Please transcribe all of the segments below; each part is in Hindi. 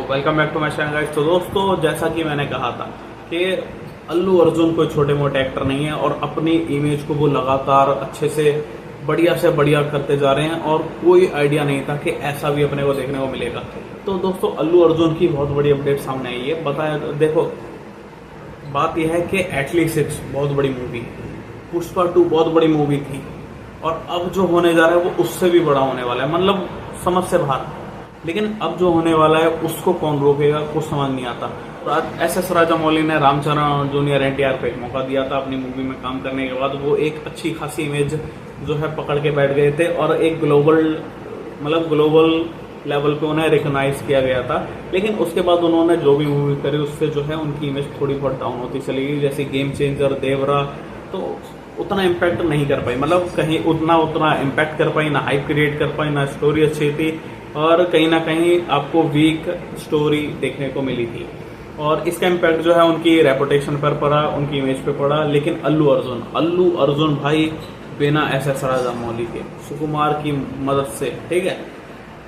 Welcome back to my channel guys. तो दोस्तों, जैसा कि मैंने कहा था कि अल्लू अर्जुन कोई छोटे मोटे एक्टर नहीं है और अपनी इमेज को वो लगातार अच्छे से बढ़िया करते जा रहे हैं और कोई आइडिया नहीं था कि ऐसा भी अपने को देखने को मिलेगा। तो दोस्तों, अल्लू अर्जुन की बहुत बड़ी अपडेट सामने आई है। बताया, देखो बात यह है कि एटली 6 बहुत बड़ी मूवी, पुष्पा 2 बहुत बड़ी मूवी थी और अब जो होने जा रहा है वो उससे भी बड़ा होने वाला है, मतलब समझ से बाहर। लेकिन अब जो होने वाला है उसको कौन रोकेगा, कुछ समझ नहीं आता। तो एस राजामौली ने रामचरण जूनियर एनटीआर को एक मौका दिया था अपनी मूवी में काम करने के बाद। वो एक अच्छी खासी इमेज जो है पकड़ के बैठ गए थे और एक ग्लोबल लेवल पे उन्हें रिकॉग्नाइज किया गया था। लेकिन उसके बाद उन्होंने जो भी मूवी करी उससे जो है उनकी इमेज थोड़ी बहुत डाउन होती चली गई। जैसे गेम चेंजर, देवरा, तो उतना इम्पैक्ट नहीं कर पाई, मतलब कहीं उतना इम्पैक्ट कर पाई, ना हाइप क्रिएट कर पाई, ना स्टोरी अच्छी थी और कहीं ना कहीं आपको वीक स्टोरी देखने को मिली थी। और इसका इम्पैक्ट जो है उनकी रेपुटेशन पर पड़ा, उनकी इमेज पे पड़ा। लेकिन अल्लू अर्जुन भाई बिना एस राजामौली के, सुकुमार की मदद से, ठीक है,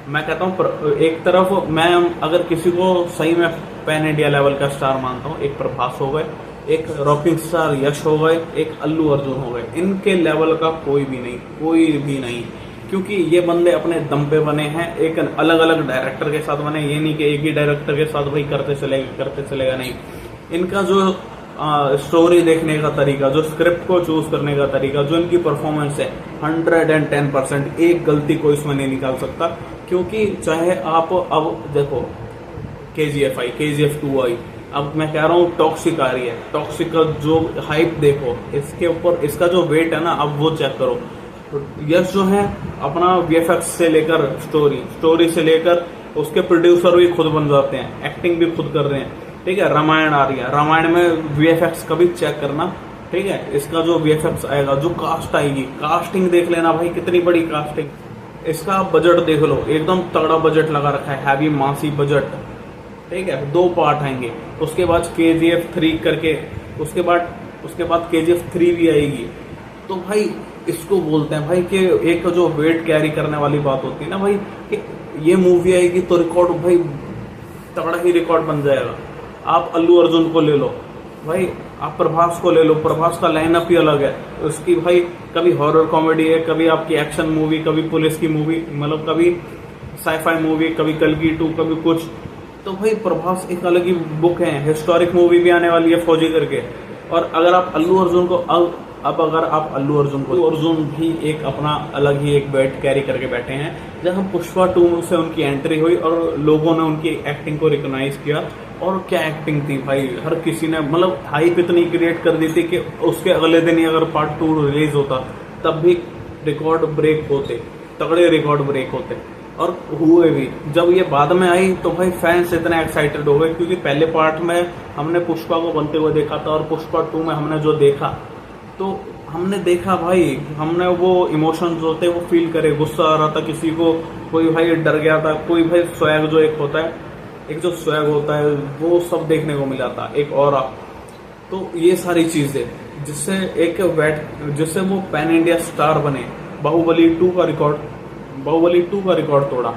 मैं कहता हूँ एक तरफ मैं अगर किसी को सही में पैन इंडिया लेवल का स्टार मानता हूँ, एक प्रभास हो गए, एक रॉकिंग स्टार यश हो गए, एक अल्लू अर्जुन हो गए। इनके लेवल का कोई भी नहीं, क्योंकि ये बंदे अपने दम पे बने हैं। एक अलग अलग डायरेक्टर के साथ बने, ये नहीं कि एक ही डायरेक्टर के साथ भाई करते चलेगा नहीं। इनका जो स्टोरी देखने का तरीका, जो स्क्रिप्ट को चूज करने का तरीका, जो इनकी परफॉर्मेंस है 110%, एक गलती कोई इसमें नहीं निकाल सकता। क्योंकि चाहे आप अब देखो KGF आई, KGF 2 आई, अब मैं कह रहा हूँ टॉक्सिक आ रही है। टॉक्सिक का जो हाइप देखो, इसके ऊपर इसका जो वेट है ना, अब वो चेक करो। यश जो है अपना VFX से लेकर स्टोरी से लेकर उसके प्रोड्यूसर भी खुद बन जाते हैं, एक्टिंग भी खुद कर रहे हैं, ठीक है। रामायण आ रही है, रामायण में VFX का भी चेक करना, ठीक है। इसका जो VFX आएगा, जो कास्ट आएगी, कास्टिंग देख लेना भाई, कितनी बड़ी कास्टिंग। इसका बजट देख लो, एकदम तगड़ा बजट लगा रखा है, हैवी मासी बजट, ठीक है। 2 पार्ट आएंगे, उसके बाद KGF 3 करके, उसके बाद KGF 3 भी आएगी। तो भाई इसको बोलते हैं भाई कि एक जो वेट कैरी करने वाली बात होती है ना भाई, कि ये मूवी आएगी तो रिकॉर्ड भाई तगड़ा ही रिकॉर्ड बन जाएगा। आप अल्लू अर्जुन को ले लो भाई, आप प्रभास को ले लो, प्रभास का लाइनअप ही अलग है। उसकी भाई कभी हॉरर कॉमेडी है, कभी आपकी एक्शन मूवी, कभी पुलिस की मूवी, मतलब कभी साईफाई मूवी, कभी कल्कि 2, कभी कुछ। तो भाई प्रभास एक अलग ही बुक है। हिस्टोरिक मूवी भी आने वाली है फौजी करके। और अगर आप अल्लू अर्जुन को अगर आप अल्लू अर्जुन भी एक अपना अलग ही एक वेट कैरी करके बैठे हैं। जब हम पुष्पा 2 से उनकी एंट्री हुई और लोगों ने उनकी एक्टिंग को रिकॉग्नाइज किया, और क्या एक्टिंग थी भाई, हर किसी ने, मतलब हाइप इतनी क्रिएट कर दी थी कि उसके अगले दिन ही अगर पार्ट 2 रिलीज होता तब भी रिकॉर्ड ब्रेक होते, तगड़े रिकॉर्ड ब्रेक होते, और हुए भी। जब ये बाद में आई तो भाई फैंस इतने एक्साइटेड हो गए, क्योंकि पहले पार्ट में हमने पुष्पा को बनते हुए देखा था और पुष्पा 2 में हमने जो देखा, तो हमने देखा भाई, हमने वो इमोशंस होते वो फील करे। गुस्सा आ रहा था किसी को, कोई भाई डर गया था, कोई भाई स्वैग जो एक होता है, एक जो स्वैग होता है वो सब देखने को मिला था, एक और। तो ये सारी चीजें जिससे वो पैन इंडिया स्टार बने। बाहुबली 2 का रिकॉर्ड तोड़ा।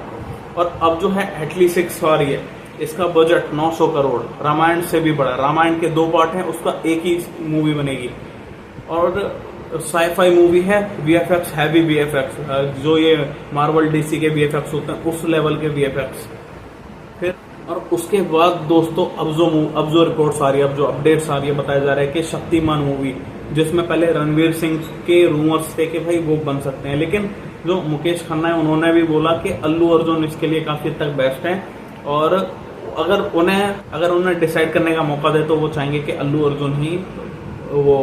और अब जो है एटली 6 आ रही है, इसका बजट 900 करोड़, रामायण से भी बड़ा। रामायण के 2 पार्ट हैं, उसका एक ही मूवी बनेगी। और साईफाई मूवी है, VFX, हैवी VFX, जो ये मार्वल DC के VFX होते हैं उस लेवल के VFX। फिर और उसके बाद दोस्तों, अब जो रिपोर्ट्स आ रही है, अब जो अपडेट्स आ रही है, बताया जा रहा है कि शक्तिमान मूवी, जिसमें पहले रणवीर सिंह के रूमर्स थे कि भाई वो बन सकते हैं, लेकिन जो मुकेश खन्ना है उन्होंने भी बोला कि अल्लू अर्जुन इसके लिए काफी हद तक बेस्ट है। और अगर उन्हें डिसाइड करने का मौका दे तो वो चाहेंगे कि अल्लू अर्जुन ही वो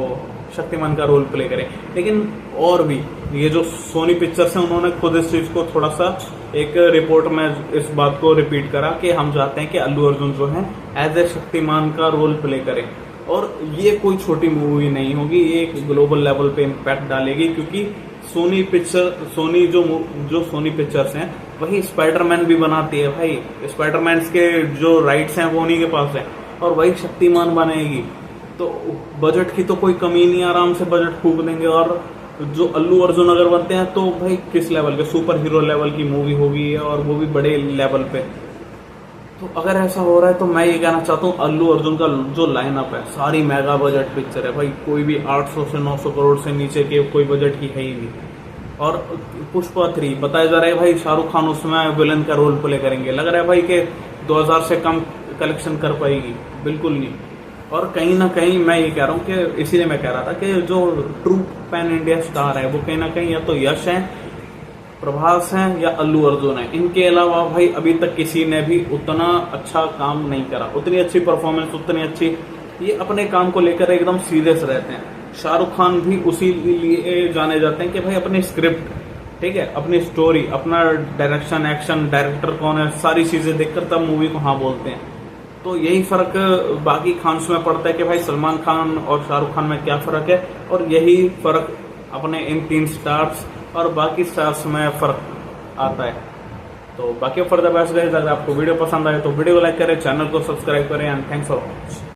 शक्तिमान का रोल प्ले करे। लेकिन और भी ये जो सोनी पिक्चर्स है, उन्होंने खुद इस चीज को थोड़ा सा एक रिपोर्ट में इस बात को रिपीट करा कि हम चाहते हैं कि अल्लू अर्जुन जो है एज ए शक्तिमान का रोल प्ले करे। और ये कोई छोटी मूवी नहीं होगी, ये एक ग्लोबल लेवल पे इम्पैक्ट डालेगी, क्योंकि सोनी पिक्चर्स हैं वही स्पाइडरमैन भी बनाती है भाई। स्पाइडरमैन के जो राइट्स हैं वो उन्हीं के पास है, और वही शक्तिमान बनेगी। तो बजट की तो कोई कमी नहीं, आराम से बजट फूक देंगे। और जो अल्लू अर्जुन अगर बनते हैं तो भाई किस लेवल के, सुपर हीरो लेवल की मूवी होगी, और वो भी बड़े लेवल पे। तो अगर ऐसा हो रहा है तो मैं ये कहना चाहता हूँ अल्लू अर्जुन का जो लाइनअप है सारी मेगा बजट पिक्चर है भाई, कोई भी 800 से 900 करोड़ से नीचे के कोई बजट की है ही नहीं। और पुष्पा 3 बताया जा रहा है भाई शाहरुख खान उसमें विलन का रोल प्ले करेंगे, लग रहा है भाई कि 2000 से कम कलेक्शन कर पाएगी, बिल्कुल नहीं। और कहीं ना कहीं मैं ये कह रहा हूँ कि इसीलिए मैं कह रहा था कि जो ट्रू पैन इंडिया स्टार है वो कहीं ना कहीं या तो यश है, प्रभास हैं या अल्लू अर्जुन है। इनके अलावा भाई अभी तक किसी ने भी उतना अच्छा काम नहीं करा, उतनी अच्छी परफॉर्मेंस, उतनी अच्छी, ये अपने काम को लेकर एकदम सीरियस रहते हैं। शाहरुख खान भी उसी लिए जाने जाते हैं कि भाई अपनी स्क्रिप्ट, ठीक है, अपनी स्टोरी, अपना डायरेक्शन, एक्शन, डायरेक्टर कौन है, सारी चीजें देखकर तब मूवी को हाँ बोलते हैं। तो यही फर्क बाकी खान्स में पड़ता है कि भाई सलमान खान और शाहरुख खान में क्या फर्क है, और यही फर्क अपने इन 3 स्टार्स और बाकी स्टार्स में फर्क आता है। तो बाकी फर्दर बेस्ट गाइस, अगर आपको वीडियो पसंद आए तो वीडियो को लाइक करें, चैनल को सब्सक्राइब करें एंड थैंक्स फॉर वॉचिंग।